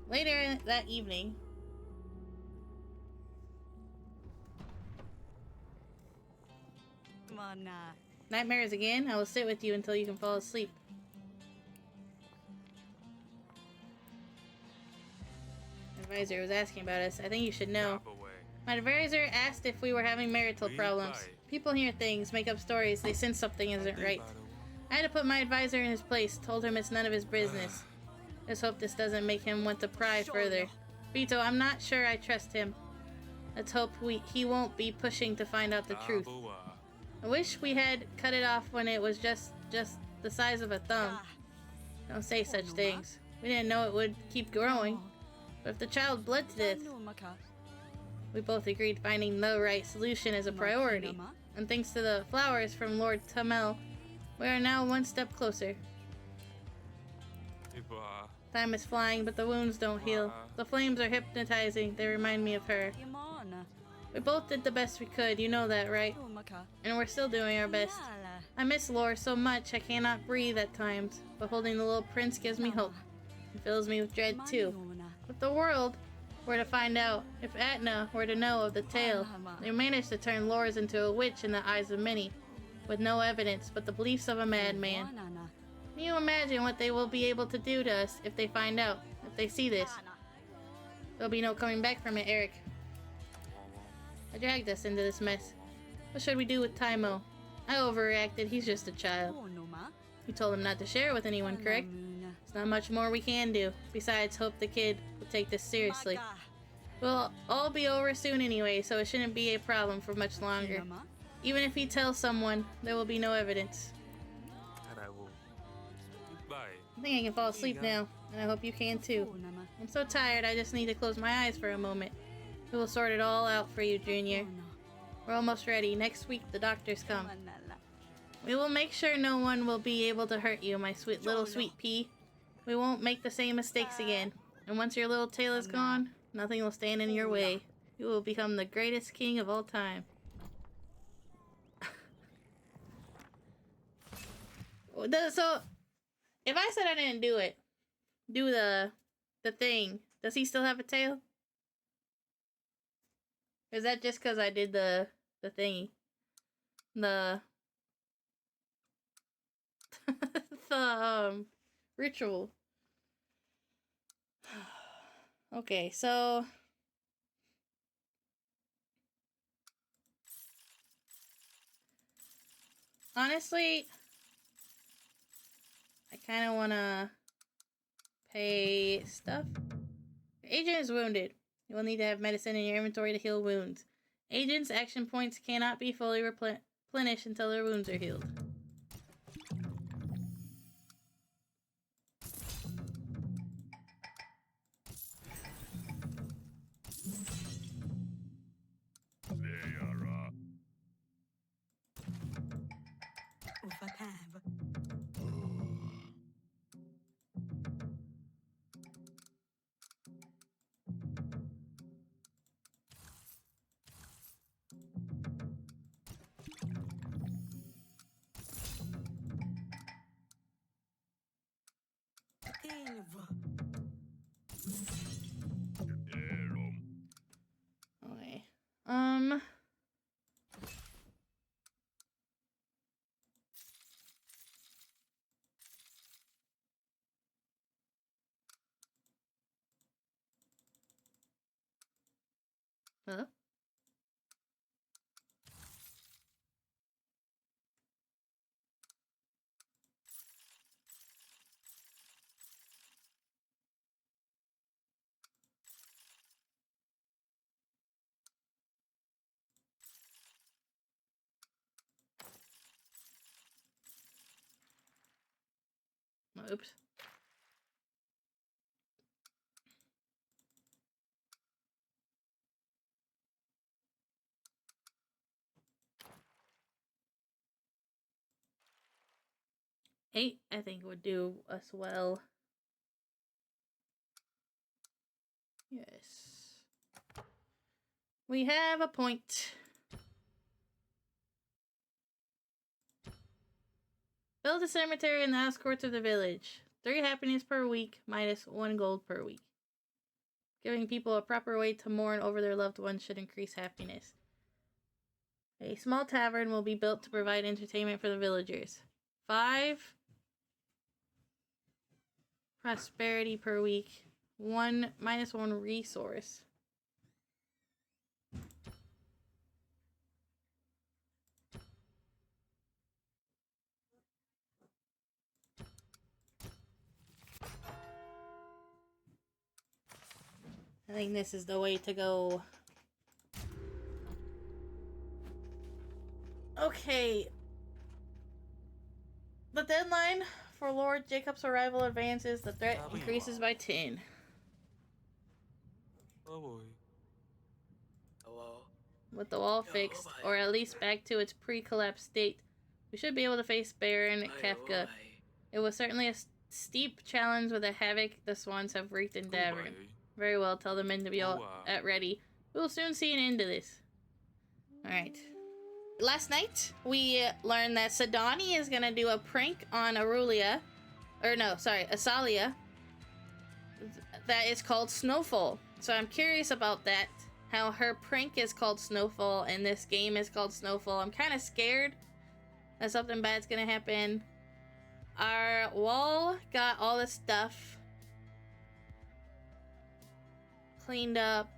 Later that evening. Nightmares again? I will sit with you until you can fall asleep. My advisor was asking about us. I think you should know. My advisor asked if we were having marital problems. People hear things, make up stories, they sense something isn't right. I had to put my advisor in his place, told him it's none of his business. Let's hope this doesn't make him want to pry further. Vito, I'm not sure I trust him. Let's hope he won't be pushing to find out the truth. I wish we had cut it off when it was just the size of a thumb. Don't say such things. We didn't know it would keep growing. But if the child bled to death... We both agreed finding the right solution is a priority. And thanks to the flowers from Lord Tamel, we are now one step closer. Time is flying, but the wounds don't heal. The flames are hypnotizing. They remind me of her. We both did the best we could, you know that, right? And we're still doing our best. I miss Lore so much I cannot breathe at times, but holding the little prince gives me hope. It fills me with dread too. If the world were to find out, if Atna were to know of the tale, they managed to turn Lores into a witch in the eyes of many, with no evidence but the beliefs of a madman. Can you imagine what they will be able to do to us if they find out, if they see this? There'll be no coming back from it, Eric. I dragged us into this mess. What should we do with Taimo? I overreacted, he's just a child. You told him not to share it with anyone, correct? There's not much more we can do. Besides, hope the kid will take this seriously. We'll all be over soon anyway, so it shouldn't be a problem for much longer. Even if he tells someone, there will be no evidence. I think I can fall asleep now, and I hope you can too. I'm so tired, I just need to close my eyes for a moment. We will sort it all out for you, Junior. We're almost ready. Next week, the doctors come. We will make sure no one will be able to hurt you, my little sweet pea. We won't make the same mistakes again. And once your little tail is gone, nothing will stand in your way. You will become the greatest king of all time. So, if I said I didn't do the thing, does he still have a tail? Or is that just because I did the thingy? The the ritual. Okay, so honestly, I kind of want to pay stuff. Agent is wounded. You will need to have medicine in your inventory to heal wounds. Agent's action points cannot be fully replenished until their wounds are healed. Okay. Huh? Oops. Eight, I think, would do us well. Yes. We have a point. Build a cemetery in the outskirts of the village. 3 happiness per week, minus 1 gold per week. Giving people a proper way to mourn over their loved ones should increase happiness. A small tavern will be built to provide entertainment for the villagers. 5 prosperity per week. -1 resource. I think this is the way to go. Okay. The deadline for Lord Jacob's arrival advances. The threat increases by 10. With the wall fixed, or at least back to its pre-collapse state, we should be able to face Baron Kafka. It was certainly a steep challenge with the havoc the swans have wreaked in Davern. Very well, tell the men to be all at ready. We will soon see an end to this. Alright. Last night, we learned that Cedani is gonna do a prank on Arulia. Or no, sorry, Asalia. That is called Snowfall. So I'm curious about that. How her prank is called Snowfall and this game is called Snowfall. I'm kind of scared that something bad's gonna happen. Our wall got all the stuff cleaned up.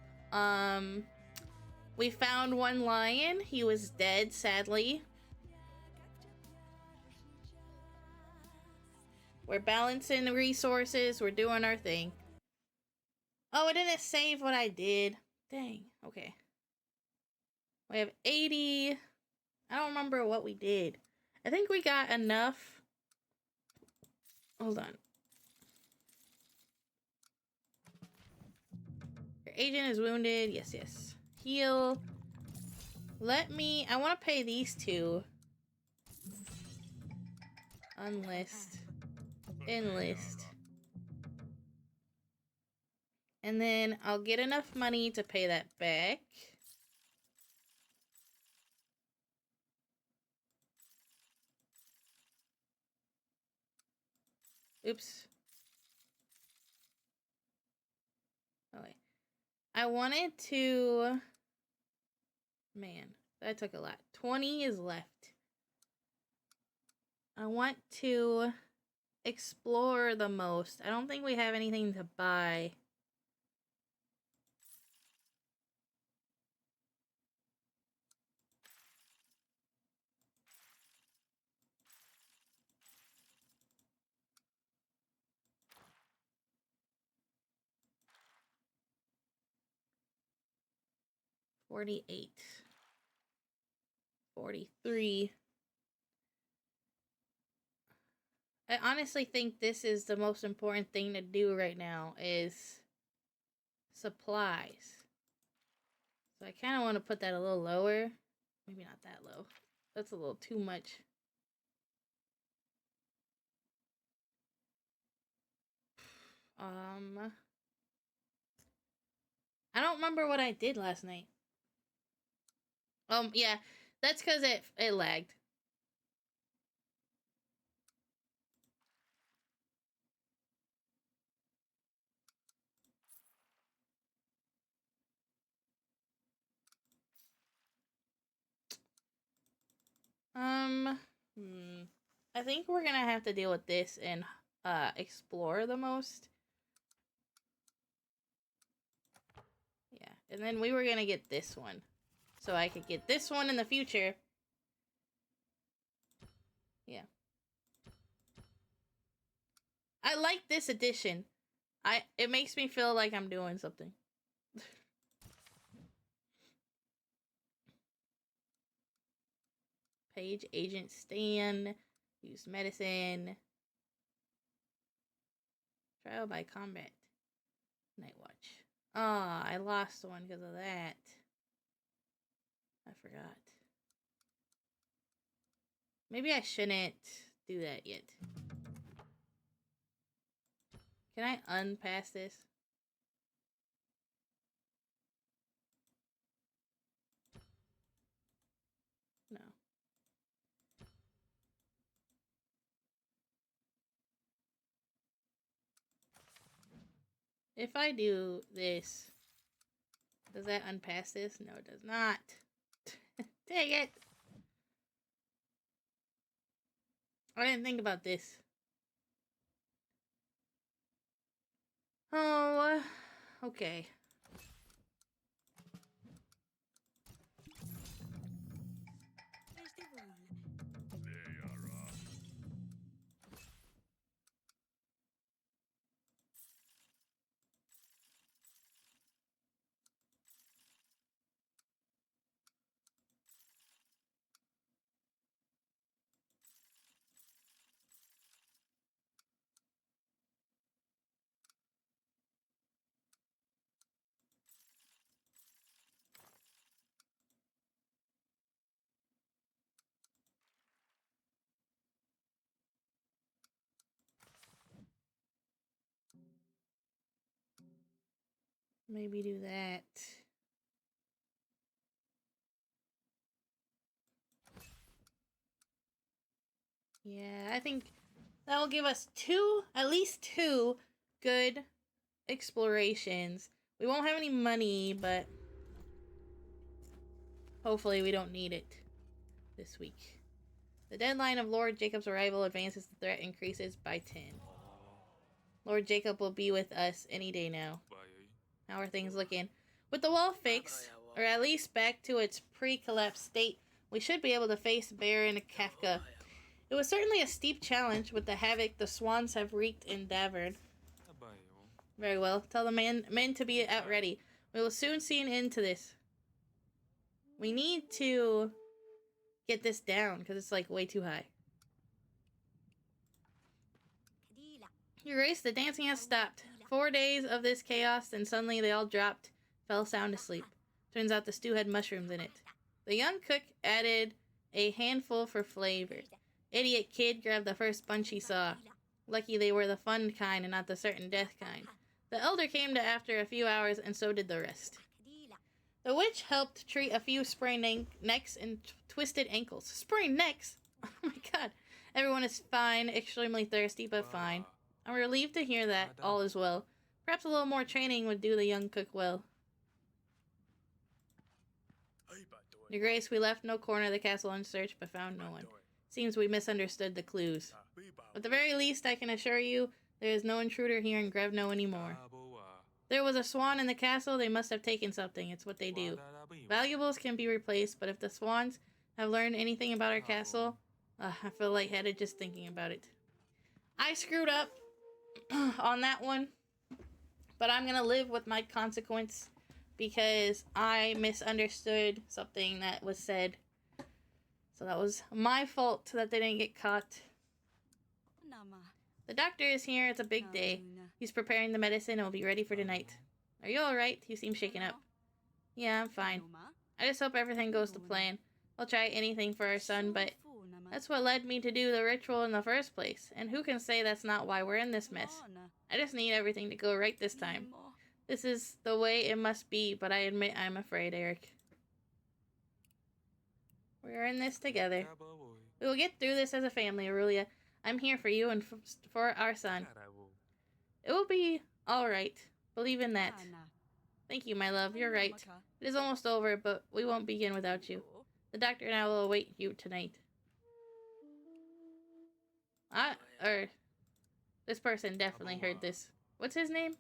We found one lion. He was dead, sadly. We're balancing the resources. We're doing our thing. Oh, it didn't save what I did. Dang. Okay. We have 80. I don't remember what we did. I think we got enough. Hold on. Your agent is wounded. Yes, yes. Heal. I want to pay these two. Unlist. Enlist. And then I'll get enough money to pay that back. Oops. Okay. I wanted to... Man, that took a lot. 20 is left. I want to explore the most. I don't think we have anything to buy. $48. $43. I honestly think this is the most important thing to do right now is supplies. So I kind of want to put that a little lower. Maybe not that low. That's a little too much. I don't remember what I did last night. Yeah, that's because it lagged. I think we're gonna have to deal with this and explore the most. Yeah, and then we were gonna get this one. So I could get this one in the future. Yeah. I like this edition. It makes me feel like I'm doing something. Page agent Stan. Use medicine. Trial by combat. Night watch. Ah, I lost one because of that. I forgot. Maybe I shouldn't do that yet. Can I unpass this? No. if I do this, does that unpass this? No, it does not. Dang it! I didn't think about this. Oh, okay. Maybe do that. Yeah, I think that will give us at least two good explorations. We won't have any money, but hopefully we don't need it this week. The deadline of Lord Jacob's arrival advances, the threat increases by 10. Lord Jacob will be with us any day now. How are things looking? With the wall fixed, or at least back to its pre-collapse state, we should be able to face Baron Kafka. It was certainly a steep challenge with the havoc the swans have wreaked in Davern. Very well. Tell the men to be out ready. We will soon see an end to this. We need to get this down, because it's like way too high. Your Grace, the dancing has stopped. 4 days of this chaos, and suddenly they all fell sound asleep. Turns out the stew had mushrooms in it. The young cook added a handful for flavor. Idiot kid grabbed the first bunch he saw. Lucky they were the fun kind and not the certain death kind. The elder came to after a few hours, and so did the rest. The witch helped treat a few sprained necks and twisted ankles. Sprained necks? Oh my god. Everyone is fine, extremely thirsty, but fine. I'm relieved to hear that all is well. Perhaps a little more training would do the young cook well. Your Grace, we left no corner of the castle unsearched, but found no one. Seems we misunderstood the clues. At the very least, I can assure you, there is no intruder here in Grevno anymore. There was a swan in the castle, they must have taken something. It's what they do. Valuables can be replaced, but if the swans have learned anything about our castle, I feel lightheaded just thinking about it. I screwed up on that one, but I'm gonna live with my consequence because I misunderstood something that was said. So that was my fault that they didn't get caught. The doctor is here. It's a big day. He's preparing the medicine and will be ready for tonight. Are you alright? You seem shaken up. Yeah, I'm fine. I just hope everything goes to plan. I'll try anything for our son, but that's what led me to do the ritual in the first place. And who can say that's not why we're in this mess? I just need everything to go right this time. This is the way it must be, but I admit I'm afraid, Eric. We're in this together. We will get through this as a family, Aurelia. I'm here for you and for our son. It will be alright. Believe in that. Thank you, my love. You're right. It is almost over, but we won't begin without you. The doctor and I will await you tonight. This person definitely heard this. What's his name?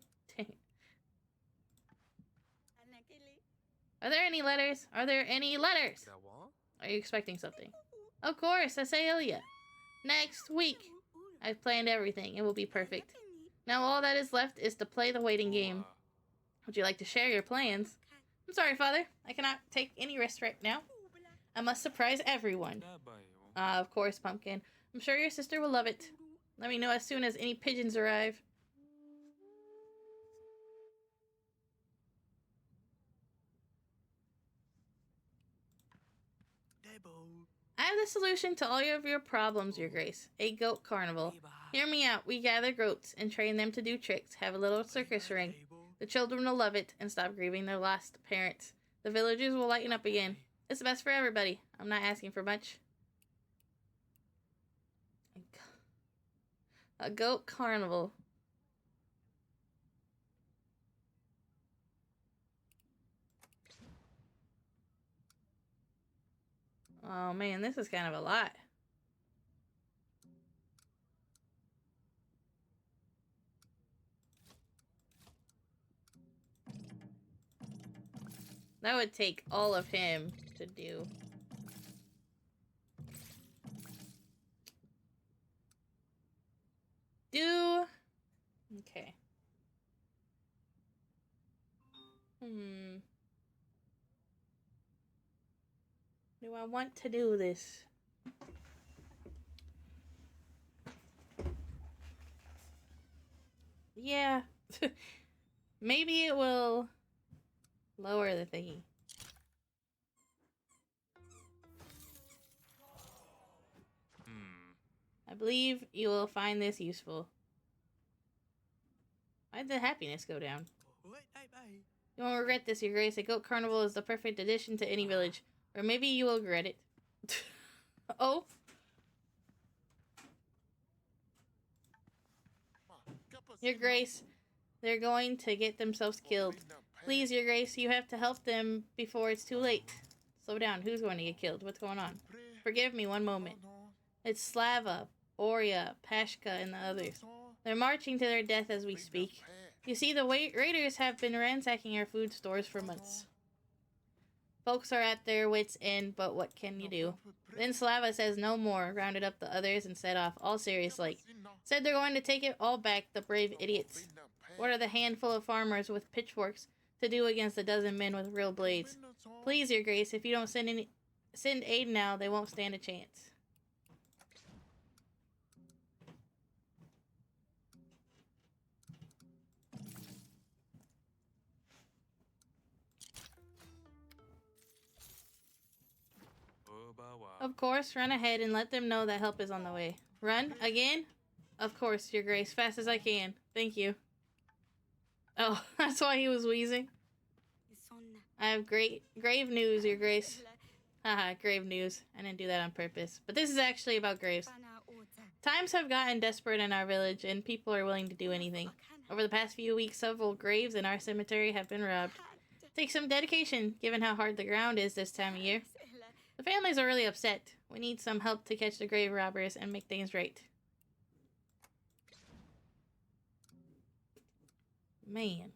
Are there any letters? Are there any letters? Are you expecting something? Of course, Asaelia. Next week. I've planned everything. It will be perfect. Now all that is left is to play the waiting game. Would you like to share your plans? I'm sorry, Father. I cannot take any risks right now. I must surprise everyone. Of course, Pumpkin. I'm sure your sister will love it. Let me know as soon as any pigeons arrive. I have the solution to all of your problems, Your Grace. A goat carnival. Hear me out. We gather goats and train them to do tricks. Have a little circus ring. The children will love it and stop grieving their lost parents. The villagers will lighten up again. It's the best for everybody. I'm not asking for much. A goat carnival. Oh man, this is kind of a lot. That would take all of him to do. Okay. Do I want to do this? Yeah. Maybe it will lower the thingy. I believe you will find this useful. Why'd the happiness go down? You won't regret this, Your Grace. A goat carnival is the perfect addition to any village. Or maybe you will regret it. Oh? Your Grace, they're going to get themselves killed. Please, Your Grace, you have to help them before it's too late. Slow down. Who's going to get killed? What's going on? Forgive me one moment. It's Slava, Boria, Pashka, and the others. They're marching to their death as we speak. You see, the raiders have been ransacking our food stores for months. Folks are at their wits' end, but what can you do? Then Slava says no more, rounded up the others, and set off, all serious-like. Said they're going to take it all back, the brave idiots. What are the handful of farmers with pitchforks to do against a dozen men with real blades? Please, Your Grace, if you don't send aid now, they won't stand a chance. Of course, run ahead and let them know that help is on the way. Run? Again? Of course, Your Grace. Fast as I can. Thank you. Oh, that's why he was wheezing. I have grave news, Your Grace. Haha, grave news. I didn't do that on purpose. But this is actually about graves. Times have gotten desperate in our village, and people are willing to do anything. Over the past few weeks, several graves in our cemetery have been robbed. Takes some dedication, given how hard the ground is this time of year. The families are really upset. We need some help to catch the grave robbers and make things right. Man.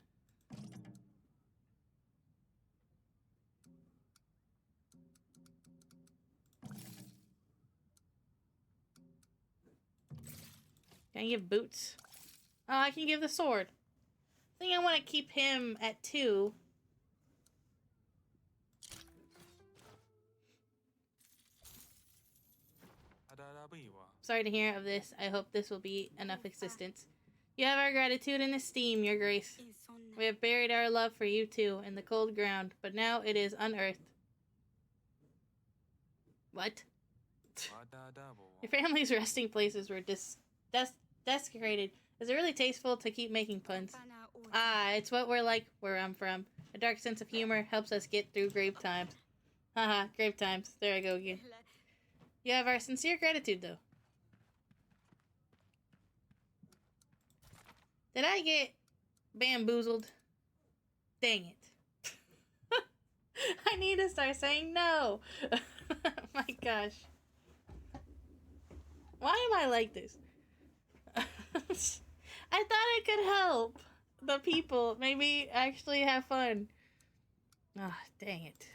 Can I give boots? Oh, I can give the sword. I think I want to keep him at 2. Sorry to hear of this. I hope this will be enough existence. You have our gratitude and esteem, Your Grace. We have buried our love for you too in the cold ground, but now it is unearthed. What? Your family's resting places were desecrated. Is it really tasteful to keep making puns? Ah, it's what we're like where I'm from. A dark sense of humor helps us get through grave times. Haha, grave times. There I go again. You have our sincere gratitude, though. Did I get bamboozled? Dang it. I need to start saying no. My gosh. Why am I like this? I thought it could help the people maybe actually have fun. Ah, oh, dang it.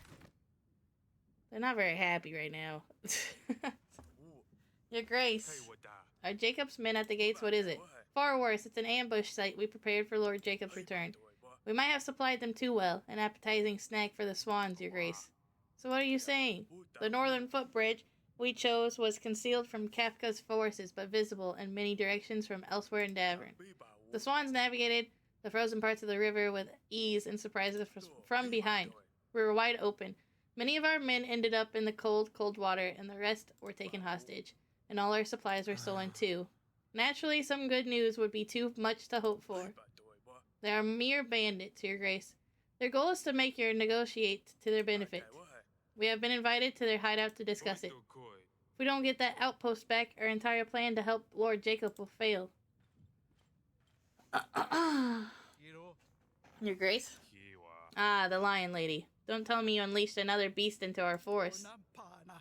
They're not very happy right now. Your Grace. Are Jacob's men at the gates? What is it? Far worse. It's an ambush site we prepared for Lord Jacob's return. We might have supplied them too well. An appetizing snack for the swans, Your Grace. So what are you saying? The northern footbridge we chose was concealed from Kafka's forces, but visible in many directions from elsewhere in Davern. The swans navigated the frozen parts of the river with ease and surprised us from behind. We were wide open. Many of our men ended up in the cold, cold water, and the rest were taken hostage, and all our supplies were stolen too. Naturally, some good news would be too much to hope for. They are mere bandits, Your Grace. Their goal is to make you negotiate to their benefit. We have been invited to their hideout to discuss it. If we don't get that outpost back, our entire plan to help Lord Jacob will fail. Your Grace? Ah, the lion lady. Don't tell me you unleashed another beast into our forest.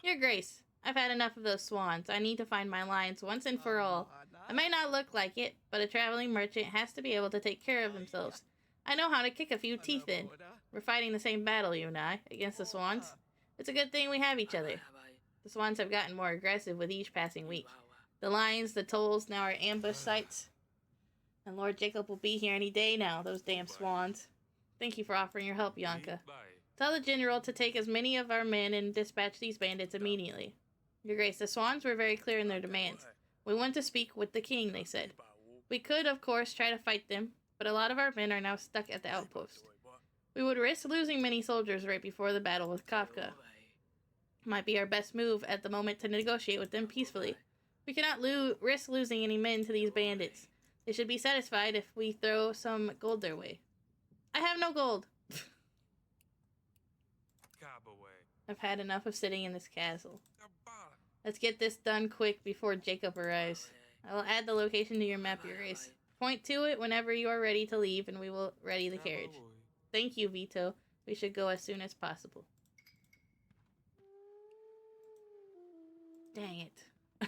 Your Grace, I've had enough of those swans. I need to find my lions once and for all. I may not look like it, but a traveling merchant has to be able to take care of themselves. I know how to kick a few teeth in. We're fighting the same battle, you and I, against the swans. It's a good thing we have each other. The swans have gotten more aggressive with each passing week. The lions, the tolls, now are ambush sites. And Lord Jacob will be here any day now, those damn swans. Thank you for offering your help, Yanka. Tell the general to take as many of our men and dispatch these bandits immediately. Your Grace, the swans were very clear in their demands. We want to speak with the king, they said. We could, of course, try to fight them, but a lot of our men are now stuck at the outpost. We would risk losing many soldiers right before the battle with Kafka. Might be our best move at the moment to negotiate with them peacefully. We cannot risk losing any men to these bandits. They should be satisfied if we throw some gold their way. I have no gold. I've had enough of sitting in this castle. Let's get this done quick before Jacob arrives. I will add the location to your map, Your Grace. Point to it whenever you are ready to leave, and we will ready the carriage. Thank you, Vito. We should go as soon as possible. Dang it.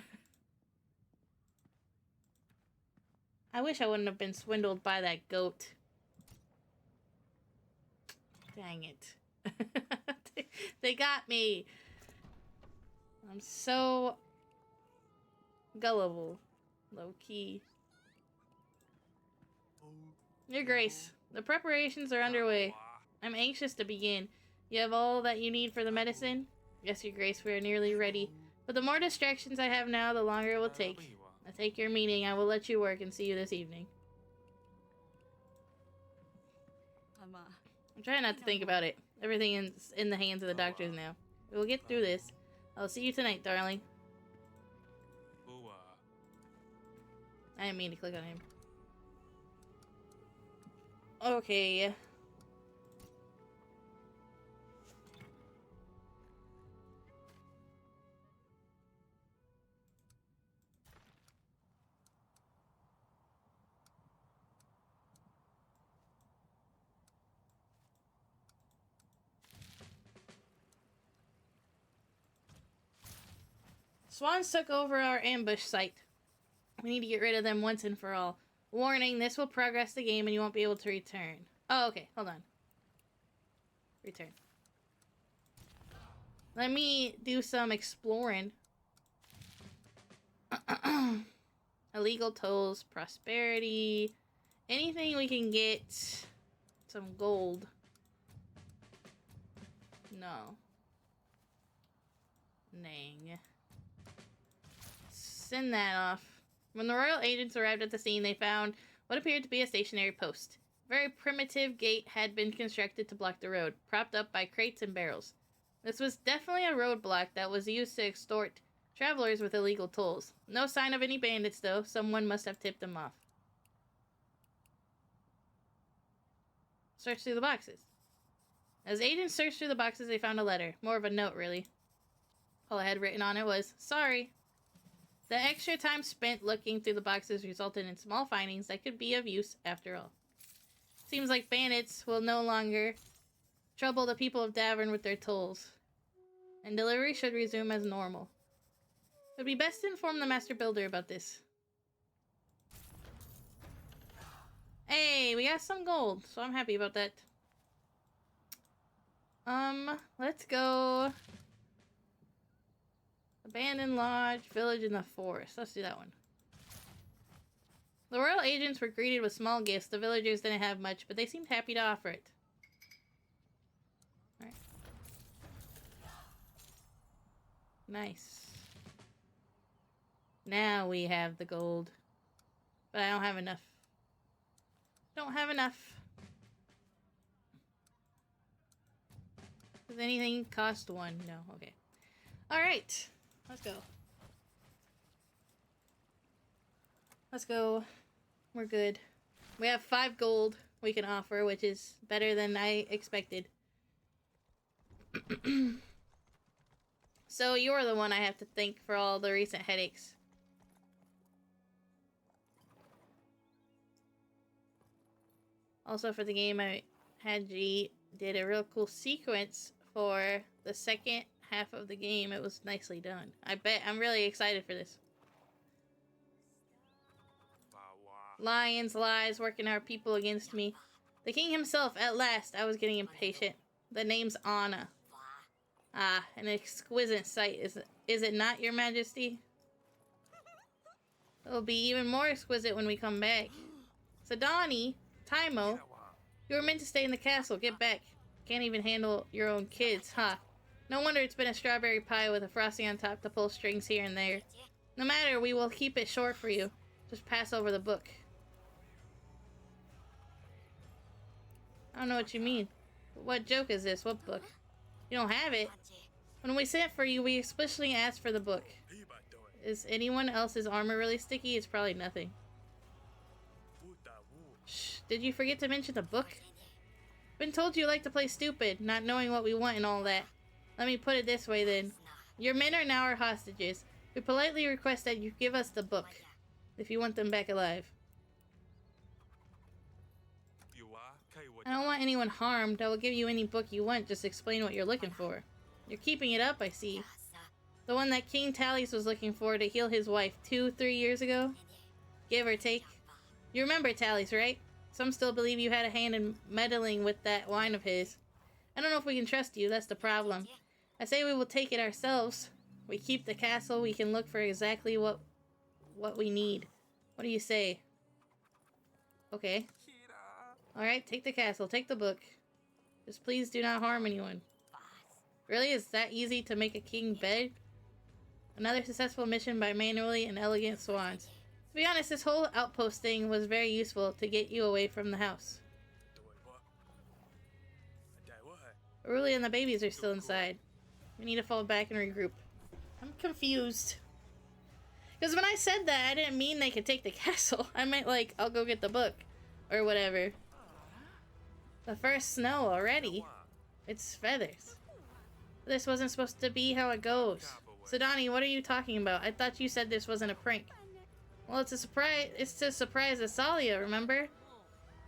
I wish I wouldn't have been swindled by that goat. Dang it. They got me. I'm so gullible. Low-key. Your Grace, the preparations are underway. I'm anxious to begin. You have all that you need for the medicine? Yes, Your Grace, we are nearly ready. But the more distractions I have now, the longer it will take. I take your meaning. I will let you work and see you this evening. I'm trying not to think about it. Everything is in the hands of the doctors now. We will get through this. I'll see you tonight, darling. I didn't mean to click on him. Okay. Swans took over our ambush site. We need to get rid of them once and for all. Warning, this will progress the game and you won't be able to return. Oh, okay. Hold on. Return. Let me do some exploring. Illegal tolls, prosperity, anything we can get some gold. No. Dang. Send that off. When the royal agents arrived at the scene, they found what appeared to be a stationary post. A very primitive gate had been constructed to block the road, propped up by crates and barrels. This was definitely a roadblock that was used to extort travelers with illegal tolls. No sign of any bandits, though. Someone must have tipped them off. Search through the boxes. As agents searched through the boxes, they found a letter. More of a note, really. All I had written on it was, "Sorry." The extra time spent looking through the boxes resulted in small findings that could be of use after all. Seems like bandits will no longer trouble the people of Davern with their tolls, and delivery should resume as normal. It would be best to inform the master builder about this. Hey, we got some gold, so I'm happy about that. Let's go. Abandoned lodge, village in the forest. Let's do that one. The royal agents were greeted with small gifts. The villagers didn't have much, but they seemed happy to offer it. Alright. Nice. Now we have the gold. But I don't have enough. Don't have enough. Does anything cost one? No. Okay. Alright. Let's go. Let's go. We're good. We have 5 gold we can offer, which is better than I expected. So you're the one I have to thank for all the recent headaches. Also for the game, I had G did a real cool sequence for the second half of the game, it was nicely done. I bet. I'm really excited for this. Lions, lies, working our people against me. The king himself, at last. I was getting impatient. The name's Anna. Ah, an exquisite sight, is it not, your majesty? It'll be even more exquisite when we come back. Cedani, Taimo, you were meant to stay in the castle. Get back. Can't even handle your own kids, huh? No wonder it's been a strawberry pie with a frosting on top to pull strings here and there. No matter, we will keep it short for you. Just pass over the book. I don't know what you mean. What joke is this? What book? You don't have it? When we sent for you, we explicitly asked for the book. Is anyone else's armor really sticky? It's probably nothing. Shh, did you forget to mention the book? Been told you like to play stupid, not knowing what we want and all that. Let me put it this way then. Your men are now our hostages. We politely request that you give us the book, if you want them back alive. I don't want anyone harmed. I will give you any book you want. Just explain what you're looking for. You're keeping it up, I see. The one that King Tallis was looking for to heal his wife 2-3 years ago? Give or take. You remember Tallis, right? Some still believe you had a hand in meddling with that wine of his. I don't know if we can trust you, that's the problem. I say we will take it ourselves. We keep the castle, we can look for exactly what we need. What do you say? Okay. Alright, take the castle, take the book. Just please do not harm anyone. Really? Is that easy to make a king beg? Another successful mission by manually and elegant swans. To be honest, this whole outpost thing was very useful to get you away from the house. Aruli and the babies are still inside. We need to fall back and regroup. I'm confused. Because when I said that, I didn't mean they could take the castle. I meant like, I'll go get the book. Or whatever. The first snow already. It's feathers. This wasn't supposed to be how it goes. Cedani, what are you talking about? I thought you said this wasn't a prank. Well, it's a surprise. It's to surprise Asalia, remember?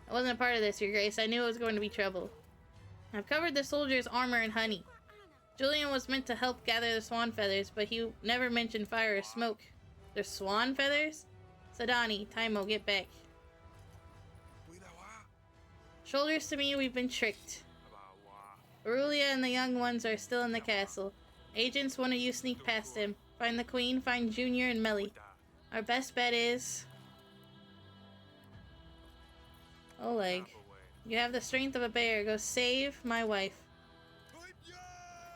I wasn't a part of this, Your Grace. I knew it was going to be trouble. I've covered the soldier's armor in honey. Julian was meant to help gather the swan feathers, but he never mentioned fire or smoke. There's swan feathers? Cedani, Taimo, get back. Shoulders to me, we've been tricked. Aurelia and the young ones are still in the castle. Agents, one of you sneak past him. Find the queen, find Junior and Melly. Our best bet is... Oleg. You have the strength of a bear. Go save my wife.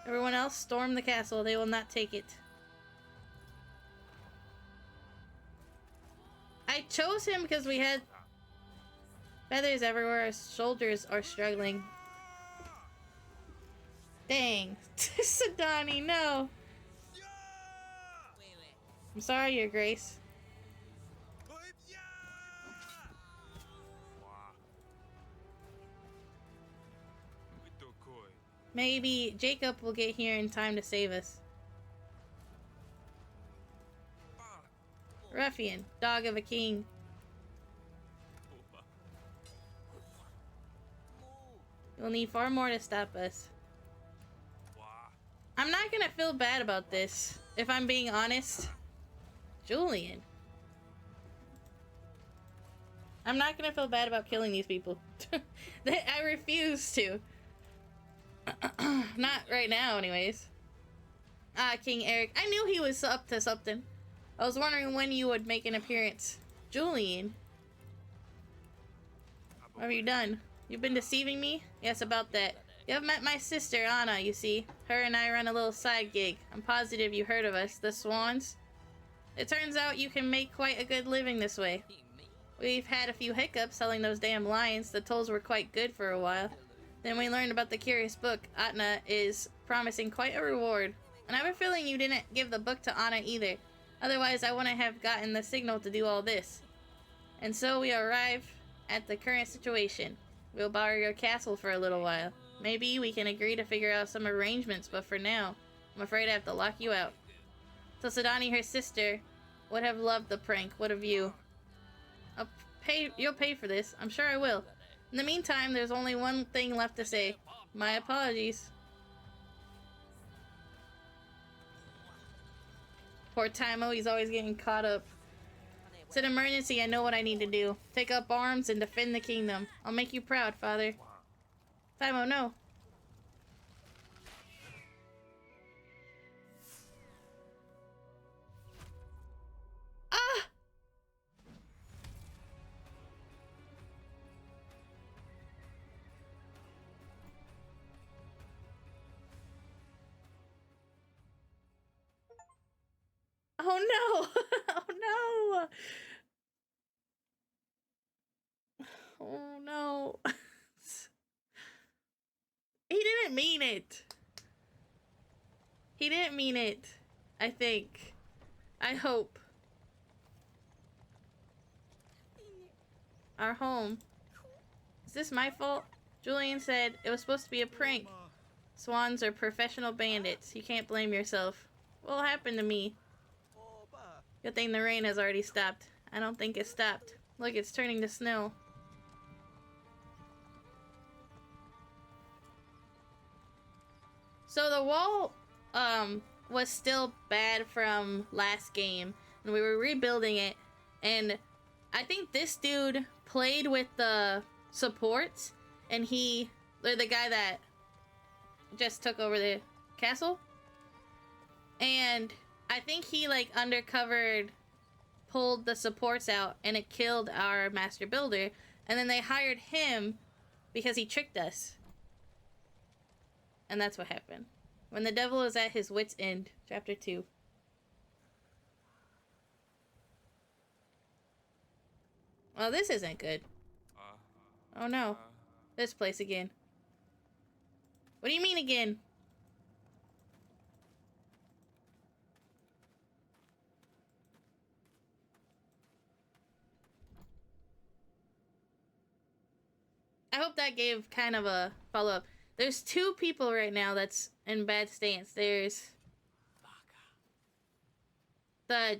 Everyone else, storm the castle. They will not take it. I chose him because we had feathers everywhere. Our soldiers are struggling. Dang. Cedani, no. I'm sorry, Your Grace. Maybe Jacob will get here in time to save us. Ruffian, dog of a king. You'll need far more to stop us. I'm not gonna feel bad about this, if I'm being honest. Julian. I'm not gonna feel bad about killing these people. I refuse to. Not right now, anyways. Ah, King Eric. I knew he was up to something. I was wondering when you would make an appearance. Julian. What have you done? You've been deceiving me? Yes, about that. You have met my sister, Anna, you see. Her and I run a little side gig. I'm positive you heard of us, the Swans. It turns out you can make quite a good living this way. We've had a few hiccups selling those damn lions. The tolls were quite good for a while. Then we learned about the curious book. Atna is promising quite a reward. And I have a feeling you didn't give the book to Anna either. Otherwise, I wouldn't have gotten the signal to do all this. And so we arrive at the current situation. We'll borrow your castle for a little while. Maybe we can agree to figure out some arrangements, but for now, I'm afraid I have to lock you out. So Cedani, her sister, would have loved the prank. What of you? You'll pay for this. I'm sure I will. In the meantime, there's only one thing left to say. My apologies. Poor Timo, he's always getting caught up. It's an emergency, I know what I need to do. Take up arms and defend the kingdom. I'll make you proud, father. Timo, no. Ah! Oh no! Oh no! Oh no. He didn't mean it. He didn't mean it. I think. I hope. Our home. Is this my fault? Julian said it was supposed to be a prank. Swans are professional bandits. You can't blame yourself. What'll happen to me? Good thing the rain has already stopped. I don't think it stopped. Look, it's turning to snow. So the wall, was still bad from last game, and we were rebuilding it, and I think this dude played with the supports, and the guy that just took over the castle, and I think he, like, undercovered, pulled the supports out, and it killed our master builder, and then they hired him because he tricked us. And that's what happened. When the devil is at his wit's end. Chapter 2. Well, this isn't good. Oh no. This place again. What do you mean again? I hope that gave kind of a follow-up. There's 2 people right now that's in bad stance. There's...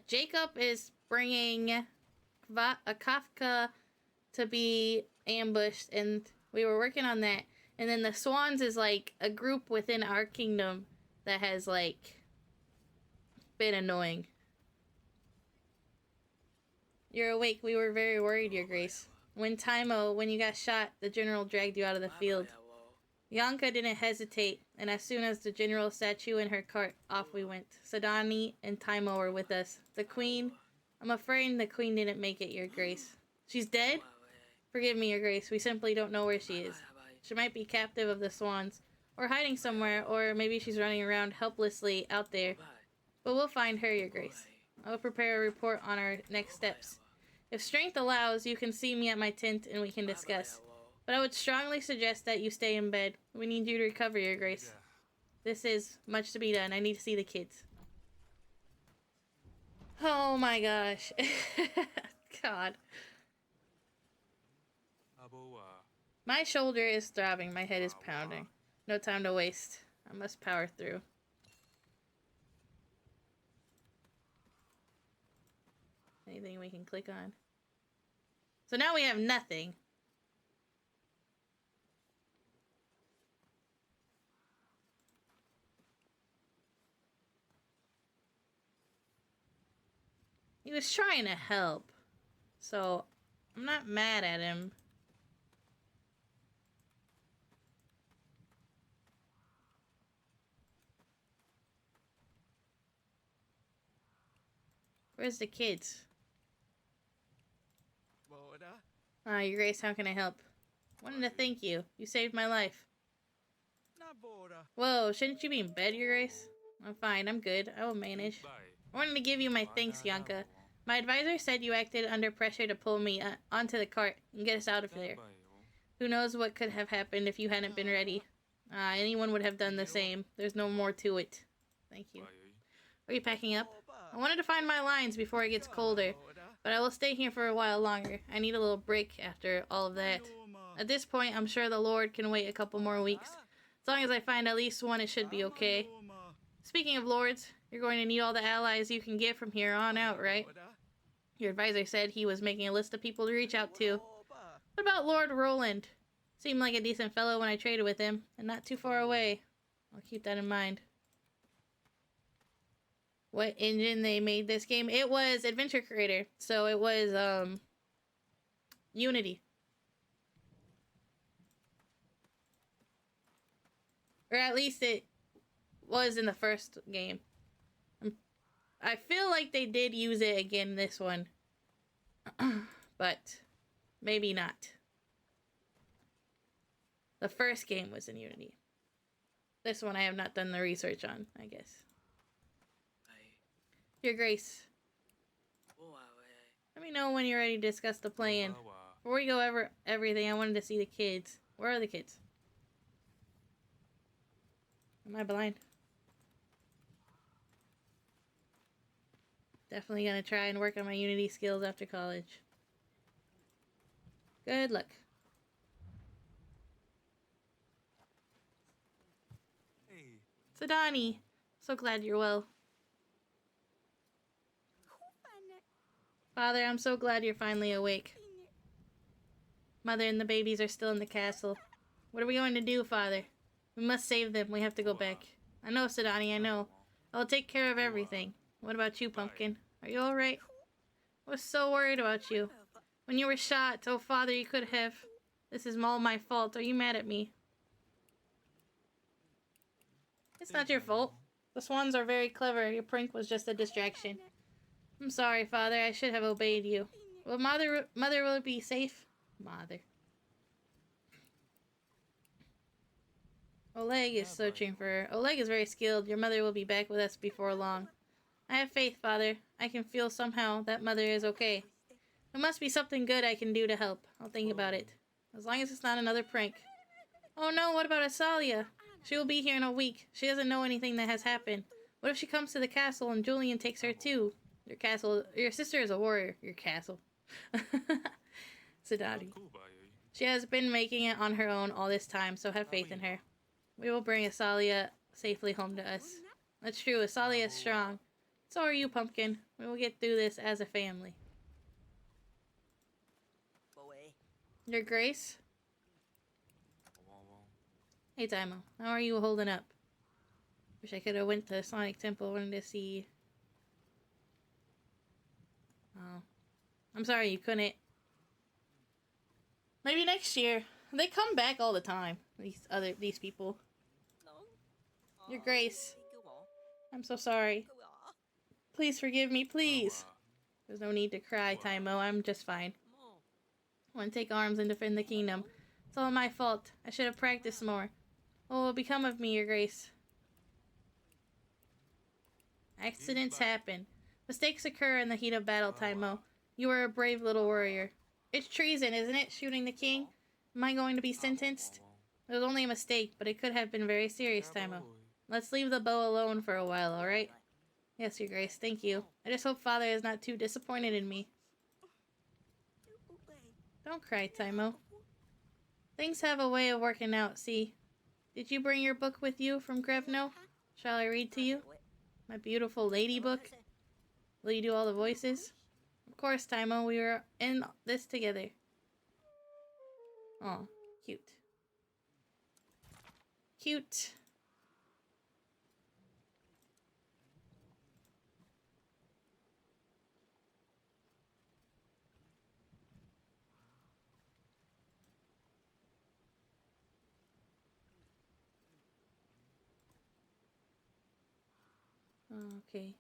Jacob is bringing a Kafka to be ambushed, and we were working on that. And then the Swans is, like, a group within our kingdom that has, like, been annoying. You're awake. We were very worried, Your Grace. When you got shot, the general dragged you out of the field. Yanka didn't hesitate, and as soon as the general sat you in her cart, off we went. Cedani and Timo were with us. The queen... I'm afraid the queen didn't make it, Your Grace. She's dead? Forgive me, Your Grace. We simply don't know where she is. She might be captive of the Swans, or hiding somewhere, or maybe she's running around helplessly out there. But we'll find her, Your Grace. I will prepare a report on our next steps. If strength allows, you can see me at my tent and we can discuss. But I would strongly suggest that you stay in bed. We need you to recover, Your Grace. This is much to be done. I need to see the kids. Oh my gosh. God. My shoulder is throbbing. My head is pounding. No time to waste. I must power through. Anything we can click on. So now we have nothing. He was trying to help. So, I'm not mad at him. Where's the kids? Your Grace, how can I help? Wanted to thank you. You saved my life. Whoa, shouldn't you be in bed, Your Grace? I'm fine, I'm good. I will manage. I wanted to give you my thanks, Yanka. My advisor said you acted under pressure to pull me onto the cart and get us out of there. Who knows what could have happened if you hadn't been ready. Anyone would have done the same. There's no more to it. Thank you. Are you packing up? I wanted to find my lines before it gets colder, but I will stay here for a while longer. I need a little break after all of that. At this point, I'm sure the Lord can wait a couple more weeks. As long as I find at least one, it should be okay. Speaking of lords, you're going to need all the allies you can get from here on out, right? Your advisor said he was making a list of people to reach out to. What about Lord Roland? Seemed like a decent fellow when I traded with him, and not too far away. I'll keep that in mind. what engine they made this game. It was Adventure Creator, so it was Unity. Or at least it was in the first game. I feel like they did use it again in this one. But maybe not. The first game was in Unity. This one I have not done the research on, I guess. Your Grace. Let me know when you're ready to discuss the plan. Before we go over everything, I wanted to see the kids. Where are the kids? Am I blind? Definitely gonna try and work on my Unity skills after college. Good luck. Cedani, so glad you're well. Father, I'm so glad you're finally awake. Mother and the babies are still in the castle. What are we going to do, Father? We must save them. We have to go back. I know, Cedani, I know. I'll take care of everything. What about you, Pumpkin? Are you alright? I was so worried about you. When you were shot, oh, Father, you could have... This is all my fault. Are you mad at me? It's not your fault. The swans are very clever. Your prank was just a distraction. I'm sorry, Father. I should have obeyed you. Well, Mother will be safe? Mother. Oleg is searching for her. Oleg is very skilled. Your mother will be back with us before long. I have faith, Father. I can feel somehow that Mother is okay. There must be something good I can do to help. I'll think about it. As long as it's not another prank. Oh no, what about Asalia? She will be here in a week. She doesn't know anything that has happened. What if she comes to the castle and Julian takes her too? Your sister is a warrior. Your castle. Cedani. She has been making it on her own all this time, so have faith in her. We will bring Asalia safely home to us. That's true, Asalia is strong. So are you, Pumpkin. We will get through this as a family. Your Grace? Hey, Taimo. How are you holding up? Wish I could have went to Sonic Temple. Wanted to see... Oh. I'm sorry you couldn't. Maybe next year. They come back all the time. These people. Your Grace. I'm so sorry. Please forgive me, please. There's no need to cry, Taimo. I'm just fine. I want to take arms and defend the kingdom. It's all my fault. I should have practiced more. What will become of me, Your Grace? Accidents happen. Mistakes occur in the heat of battle, Taimo. You are a brave little warrior. It's treason, isn't it? Shooting the king? Am I going to be sentenced? It was only a mistake, but it could have been very serious, Taimo. Let's leave the bow alone for a while, alright? Yes, Your Grace, thank you. I just hope Father is not too disappointed in me. Don't cry, Taimo. Things have a way of working out, see? Did you bring your book with you from Grevno? Shall I read to you? My beautiful lady book? Will you do all the voices? Of course, Taimo, we were in this together. Aw, cute. Cute. Oh, okay.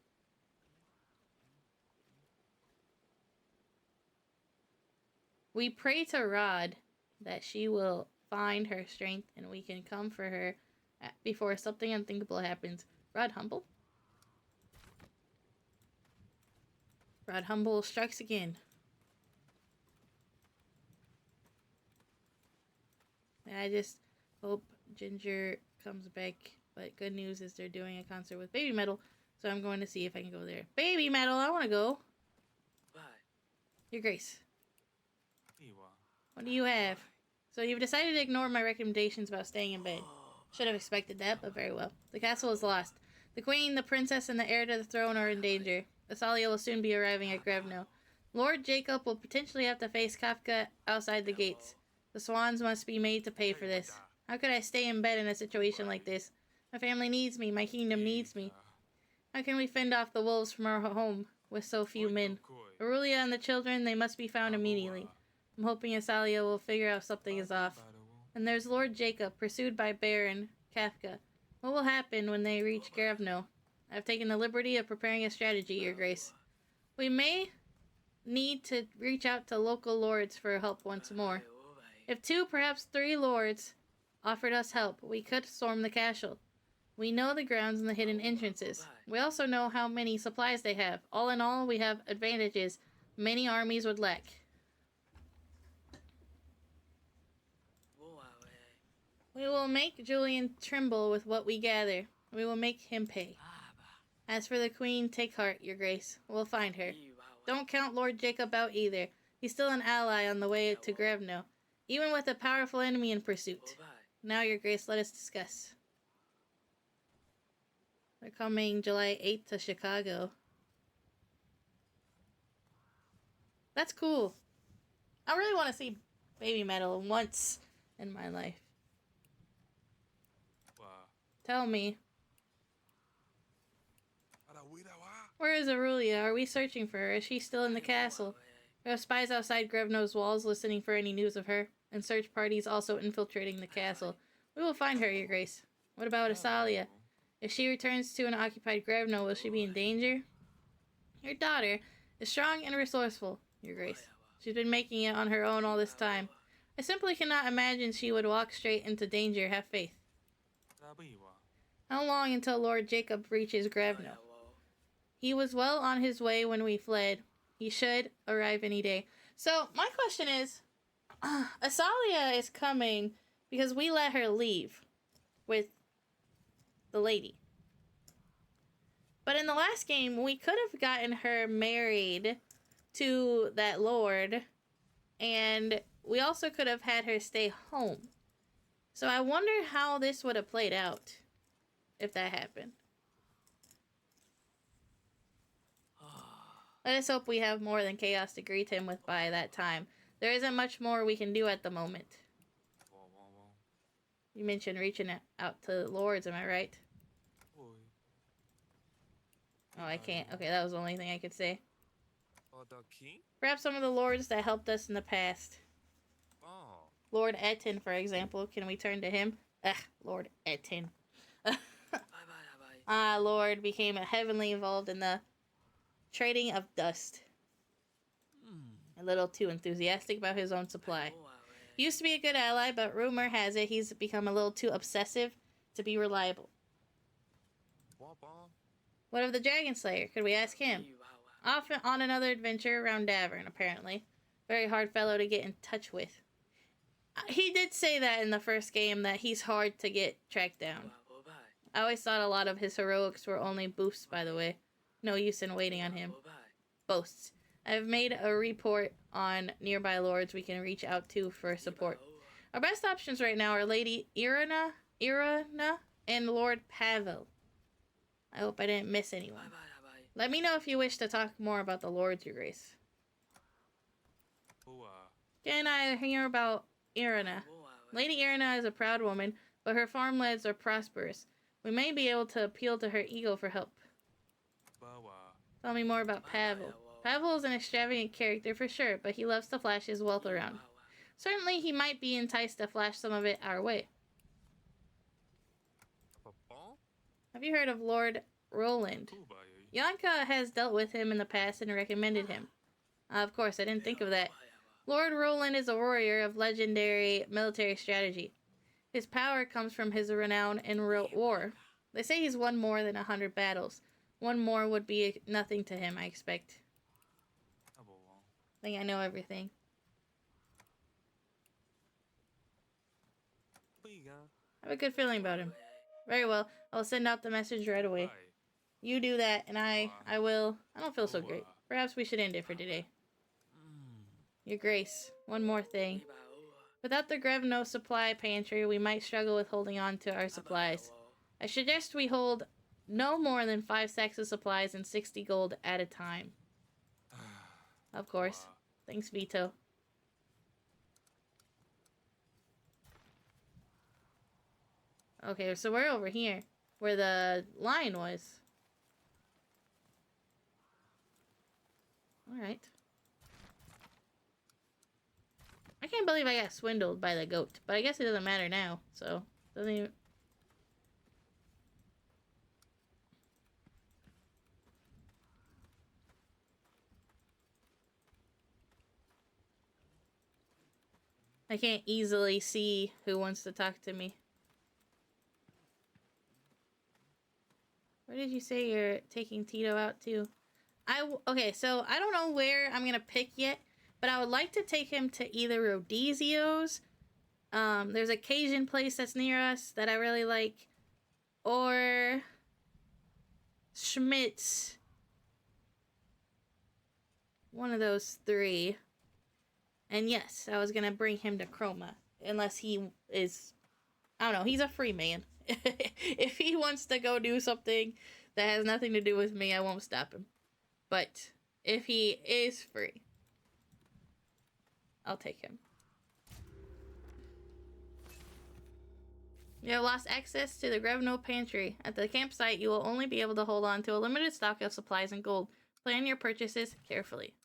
We pray to Rod that she will find her strength and we can come for her before something unthinkable happens. Rod Humble? Rod Humble strikes again. I just hope Ginger comes back. But good news is they're doing a concert with Baby Metal. So I'm going to see if I can go there. Baby Metal, I want to go. Your Grace. What do you have? So you've decided to ignore my recommendations about staying in bed. Should have expected that, but very well. The castle is lost. The queen, the princess, and the heir to the throne are in danger. Asalia will soon be arriving at Grevno. Lord Jacob will potentially have to face Kafka outside the gates. The swans must be made to pay for this. How could I stay in bed in a situation like this? My family needs me. My kingdom needs me. How can we fend off the wolves from our home with so few men? Aurelia and the children, they must be found immediately. I'm hoping Asalia will figure out something is off. And there's Lord Jacob, pursued by Baron Kafka. What will happen when they reach Gravno? I've taken the liberty of preparing a strategy, Your Grace. We may need to reach out to local lords for help once more. If 2, perhaps 3 lords offered us help, we could storm the castle. We know the grounds and the hidden entrances. We also know how many supplies they have. All in all, we have advantages many armies would lack. We will make Julian tremble with what we gather. We will make him pay. As for the queen, take heart, Your Grace. We'll find her. Don't count Lord Jacob out either. He's still an ally on the way to Gravno, even with a powerful enemy in pursuit. Now, Your Grace, let us discuss. They're coming July 8th to Chicago. That's cool. I really want to see Baby Metal once in my life. Tell me. Where is Aurelia? Are we searching for her? Is she still in the castle? There are spies outside Grevno's walls listening for any news of her, and search parties also infiltrating the castle. We will find her, Your Grace. What about Asalia? If she returns to an occupied Grevno, will she be in danger? Your daughter is strong and resourceful, Your Grace. She's been making it on her own all this time. I simply cannot imagine she would walk straight into danger. Have faith. How long until Lord Jacob reaches Gravno? He was well on his way when we fled. He should arrive any day. So, my question is, Asalia is coming because we let her leave with the lady. But in the last game, we could have gotten her married to that lord, and we also could have had her stay home. So I wonder how this would have played out if that happened. Let us hope we have more than chaos to greet him with by that time. There isn't much more we can do at the moment. You mentioned reaching out to lords, am I right? Oh, I can't. Okay, that was the only thing I could say. Perhaps some of the lords that helped us in the past. Lord Etten, for example. Can we turn to him? Lord Etten. Lord became heavily involved in the trading of dust. A little too enthusiastic about his own supply. He used to be a good ally, but rumor has it he's become a little too obsessive to be reliable. What of the Dragon Slayer? Could we ask him? Off on another adventure around Davern, apparently. Very hard fellow to get in touch with. He did say that in the first game, that he's hard to get tracked down. I always thought a lot of his heroics were only boosts, by the way. No use in waiting on him. Boasts. I've made a report on nearby lords we can reach out to for support. Our best options right now are Lady Irina, and Lord Pavel. I hope I didn't miss anyone. Let me know if you wish to talk more about the lords, Your Grace. Can I hear about Irina? Lady Irina is a proud woman, but her farmlands are prosperous. We may be able to appeal to her ego for help. Tell me more about Pavel. Pavel is an extravagant character for sure, but he loves to flash his wealth around. Certainly, he might be enticed to flash some of it our way. Have you heard of Lord Roland? Yanka has dealt with him in the past and recommended him. Of course, I didn't think of that. Lord Roland is a warrior of legendary military strategy. His power comes from his renown in war. They say he's won more than 100 battles. One more would be nothing to him, I expect. I think I know everything. I have a good feeling about him. Very well. I'll send out the message right away. You do that, and I will. I don't feel so great. Perhaps we should end it for today. Your Grace, one more thing. Without the Grevno supply pantry, we might struggle with holding on to our supplies. I suggest we hold no more than 5 sacks of supplies and 60 gold at a time. Of course. Thanks, Vito. Okay, so we're over here, where the line was. Alright. I can't believe I got swindled by the goat, but I guess it doesn't matter now, so doesn't even... I can't easily see who wants to talk to me. Where did you say you're taking Tito out to? Okay, so I don't know where I'm gonna pick yet, but I would like to take him to either Rodizio's. There's a Cajun place that's near us that I really like, or Schmidt's. One of those three. And yes, I was gonna bring him to Chroma, unless he is, I don't know, he's a free man. If he wants to go do something that has nothing to do with me, I won't stop him. But if he is free, I'll take him. You have lost access to the Grevno pantry. At the campsite, you will only be able to hold on to a limited stock of supplies and gold. Plan your purchases carefully.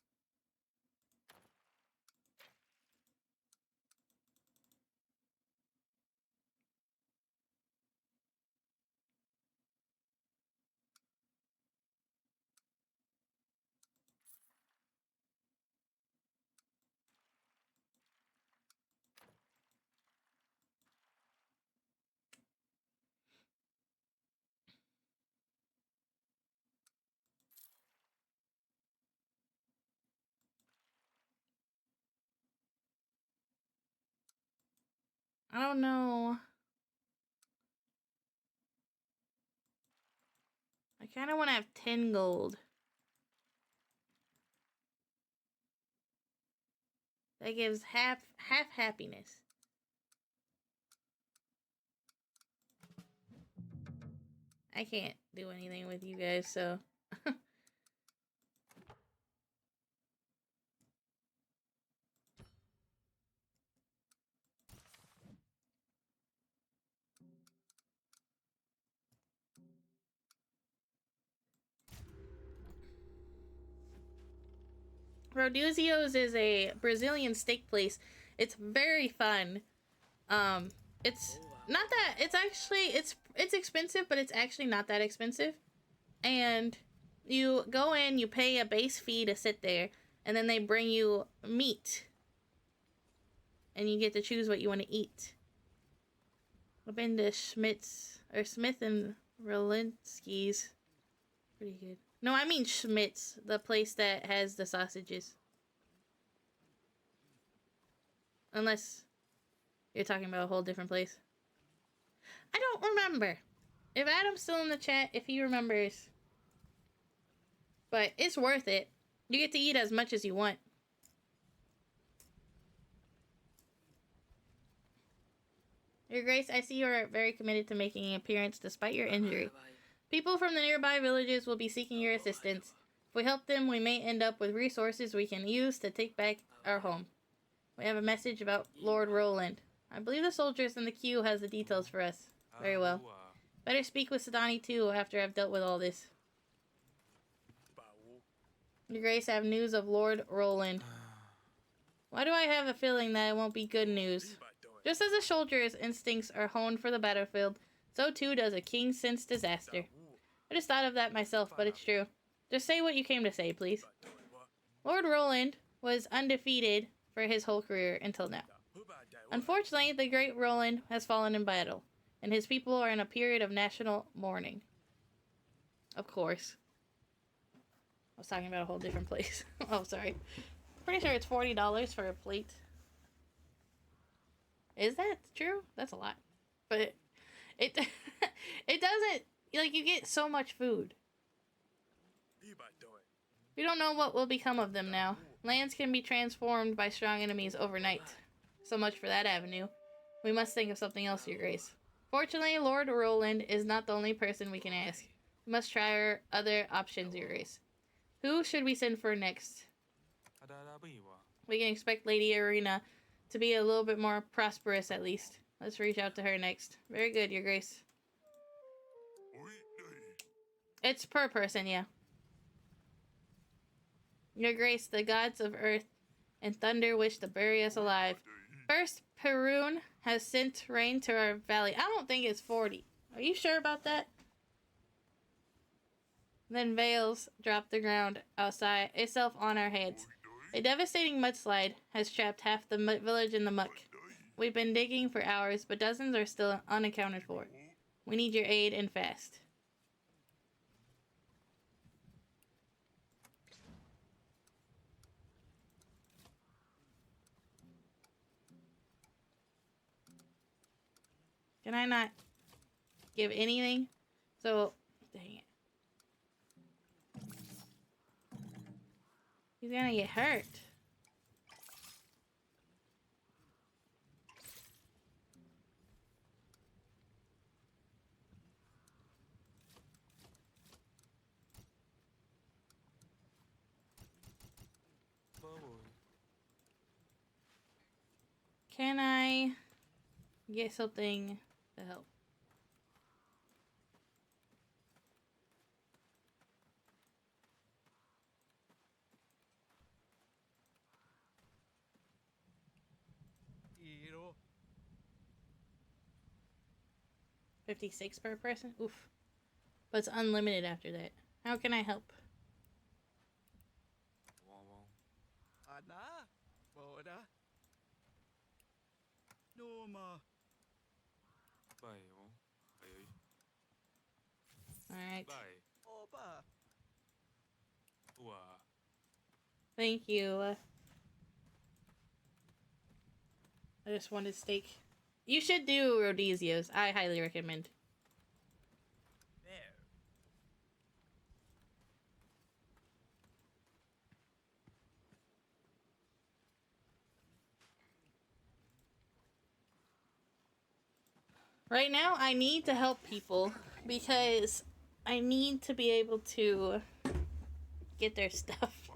I don't know. I kind of want to have 10 gold. That gives half happiness. I can't do anything with you guys, so... Rodizio's is a Brazilian steak place. It's very fun. It's not that, it's actually, it's expensive, but it's actually not that expensive. And you go in, you pay a base fee to sit there, and then they bring you meat. And you get to choose what you want to eat. I've been to Schmidt's, or Smith and Rolinski's. Pretty good. No, I mean Schmidt's, the place that has the sausages. Unless you're talking about a whole different place. I don't remember. If Adam's still in the chat, if he remembers. But it's worth it. You get to eat as much as you want. Your Grace, I see you are very committed to making an appearance despite your injury. People from the nearby villages will be seeking your assistance. If we help them, we may end up with resources we can use to take back our home. We have a message about Lord Roland. I believe the soldiers in the queue has the details for us. Very well. Better speak with Cedani too after I've dealt with all this. Your Grace, I have news of Lord Roland. Why do I have a feeling that it won't be good news? Just as a soldier's instincts are honed for the battlefield, so too does a king sense disaster. I just thought of that myself, but it's true. Just say what you came to say, please. Lord Roland was undefeated for his whole career until now. Unfortunately, the great Roland has fallen in battle, and his people are in a period of national mourning. Of course. I was talking about a whole different place. Oh, sorry. Pretty sure it's $40 for a plate. Is that true? That's a lot. But it it doesn't, like, you get so much food. We don't know what will become of them now. Lands can be transformed by strong enemies overnight. So much for that avenue. We must think of something else, Your Grace. Fortunately, Lord Roland is not the only person we can ask. We must try our other options, Your Grace. Who should we send for next? We can expect Lady Arena to be a little bit more prosperous, at least. Let's reach out to her next. Very good, Your Grace. It's per person, yeah. Your Grace, the gods of earth and thunder wish to bury us alive. First, Perun has sent rain to our valley. I don't think it's 40. Are you sure about that? Then veils drop the ground outside itself on our heads. A devastating mudslide has trapped half the village in the muck. We've been digging for hours, but dozens are still unaccounted for. We need your aid and fast. Can I not give anything? So, dang it. He's gonna get hurt. Can I get something to help? $56 per person? Oof. But it's unlimited after that. How can I help? Alright. Thank you. I just wanted steak. You should do Rhodesios. I highly recommend. Right now, I need to help people because I need to be able to get their stuff.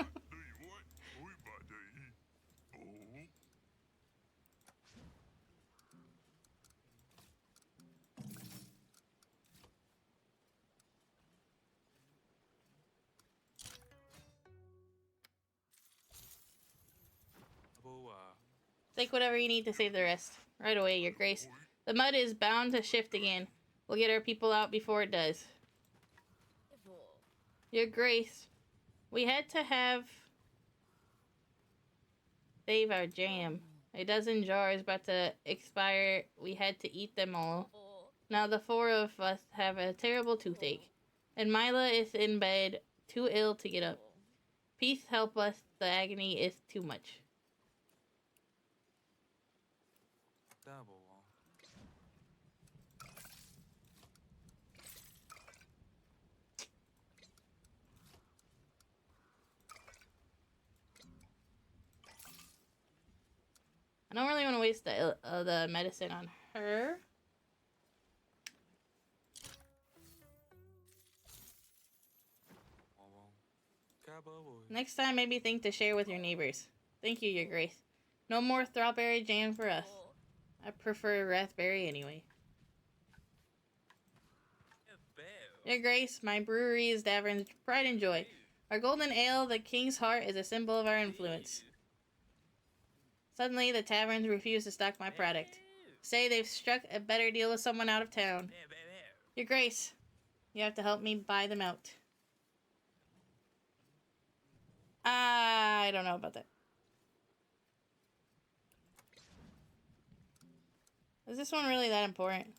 Take whatever you need to save the rest. Right away, Your Grace. The mud is bound to shift again. We'll get our people out before it does. Your Grace, we had to save our jam. A dozen jars about to expire. We had to eat them all. Now the four of us have a terrible toothache. And Mila is in bed, too ill to get up. Please help us. The agony is too much. I don't really want to waste the medicine on her. Next time, maybe think to share with your neighbors. Thank you, Your Grace. No more strawberry jam for us. I prefer raspberry anyway. Your Grace, my brewery is Davern's pride and joy. Our golden ale, the King's Heart, is a symbol of our influence. Suddenly, the taverns refuse to stock my product. Say they've struck a better deal with someone out of town. Your Grace, you have to help me buy them out. I don't know about that. Is this one really that important?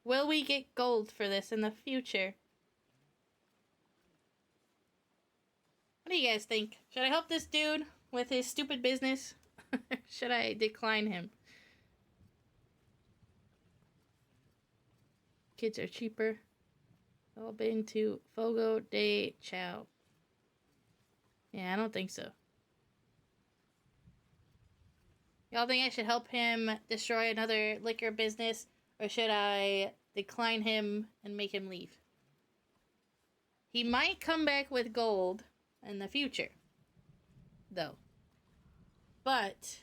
Will we get gold for this in the future? What do you guys think? Should I help this dude with his stupid business? Should I decline him? Kids are cheaper. All been to Fogo de Chao. Yeah, I don't think so. Y'all think I should help him destroy another liquor business? Or should I decline him and make him leave? He might come back with gold in the future. Though. But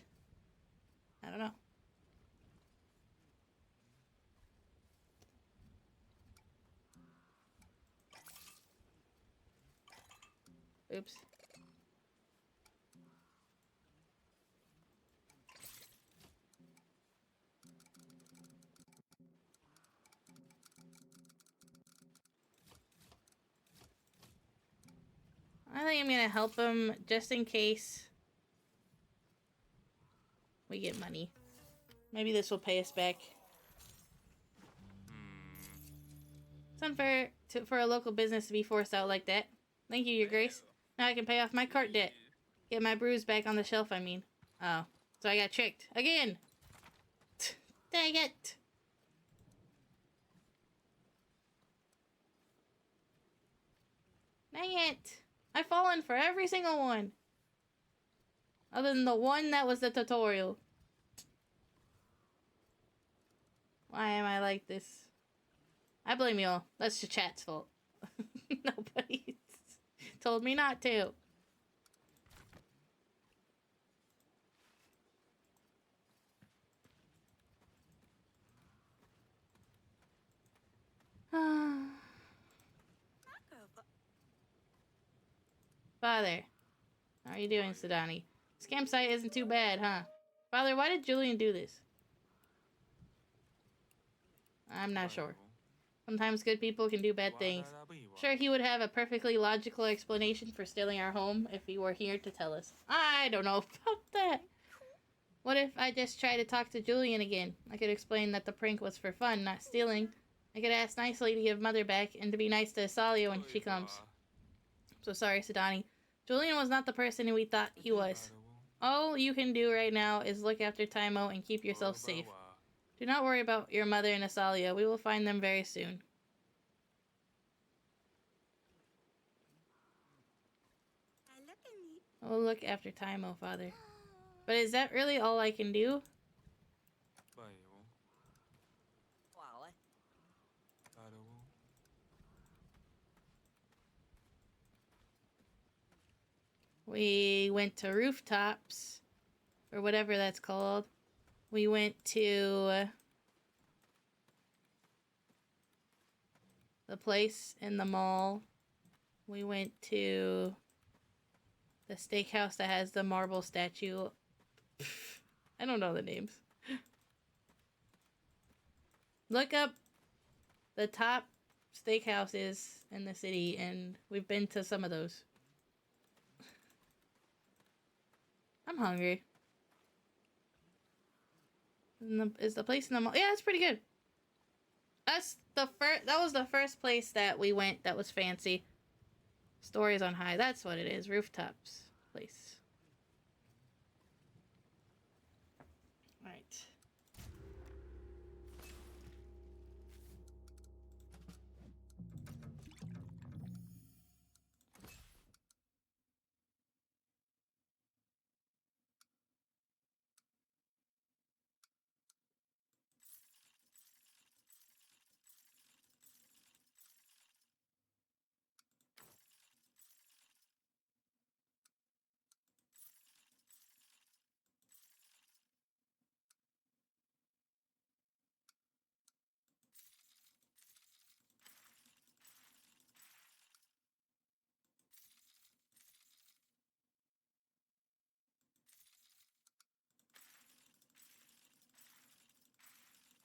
I don't know. Oops. I think I'm gonna help him just in case we get money. Maybe this will pay us back. It's unfair for a local business to be forced out like that. Thank you, Your Grace. Now I can pay off my cart debt. Get my brews back on the shelf, I mean. Oh. So I got tricked. Again! Dang it! Dang it! I've fallen for every single one. Other than the one that was the tutorial. Why am I like this? I blame you all. That's the chat's fault. Nobody told me not to. Father, how are you doing, Cedani? This campsite isn't too bad, huh? Father, why did Julian do this? I'm not sure. Sometimes good people can do bad things. Sure, he would have a perfectly logical explanation for stealing our home if he were here to tell us. I don't know about that. What if I just try to talk to Julian again? I could explain that the prank was for fun, not stealing. I could ask nicely to give Mother back and to be nice to Asalia when she comes. So sorry, Cedani. Julian was not the person we thought he was. All you can do right now is look after Taimo and keep yourself safe. Do not worry about your mother and Asalia. We will find them very soon. We'll look after Taimo, Father. But is that really all I can do? We went to rooftops, or whatever that's called. We went to the place in the mall. We went to the steakhouse that has the marble statue. I don't know the names. Look up the top steakhouses in the city, and we've been to some of those. I'm hungry. Is the place in the mall? Yeah, it's pretty good. That was the first place that we went that was fancy. Stories on High. That's what it is. Rooftops place. Right.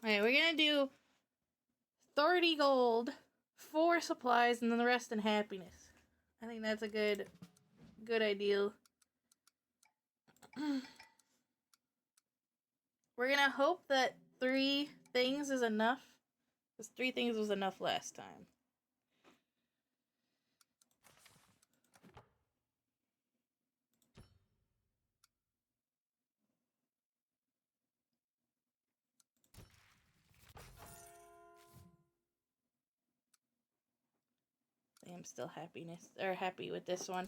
Alright, we're gonna do 30 gold, 4 supplies, and then the rest in happiness. I think that's a good ideal. We're gonna hope that 3 things is enough. Because 3 things was enough last time. I am still happy with this one.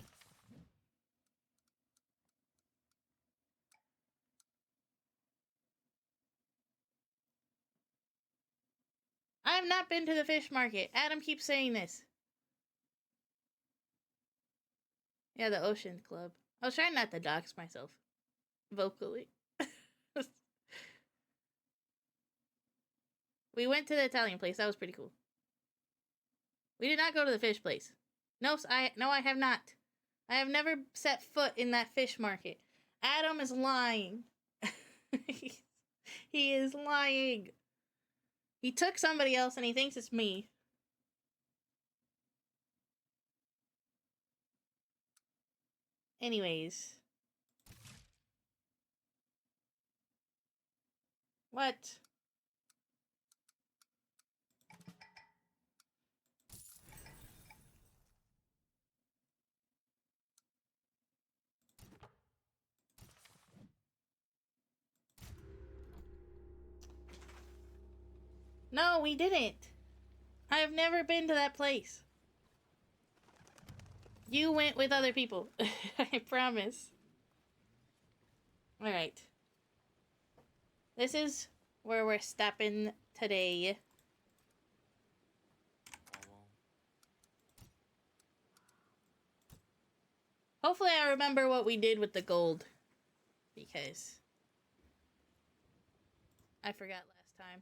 I have not been to the fish market. Adam keeps saying this. Yeah, the Ocean Club. I was trying not to dox myself vocally. We went to the Italian place. That was pretty cool. We did not go to the fish place. No, I have not. I have never set foot in that fish market. Adam is lying. He is lying. He took somebody else and he thinks it's me. Anyways. What? No, we didn't. I have never been to that place. You went with other people. I promise. Alright. This is where we're stepping today. Hopefully I remember what we did with the gold. Because I forgot last time.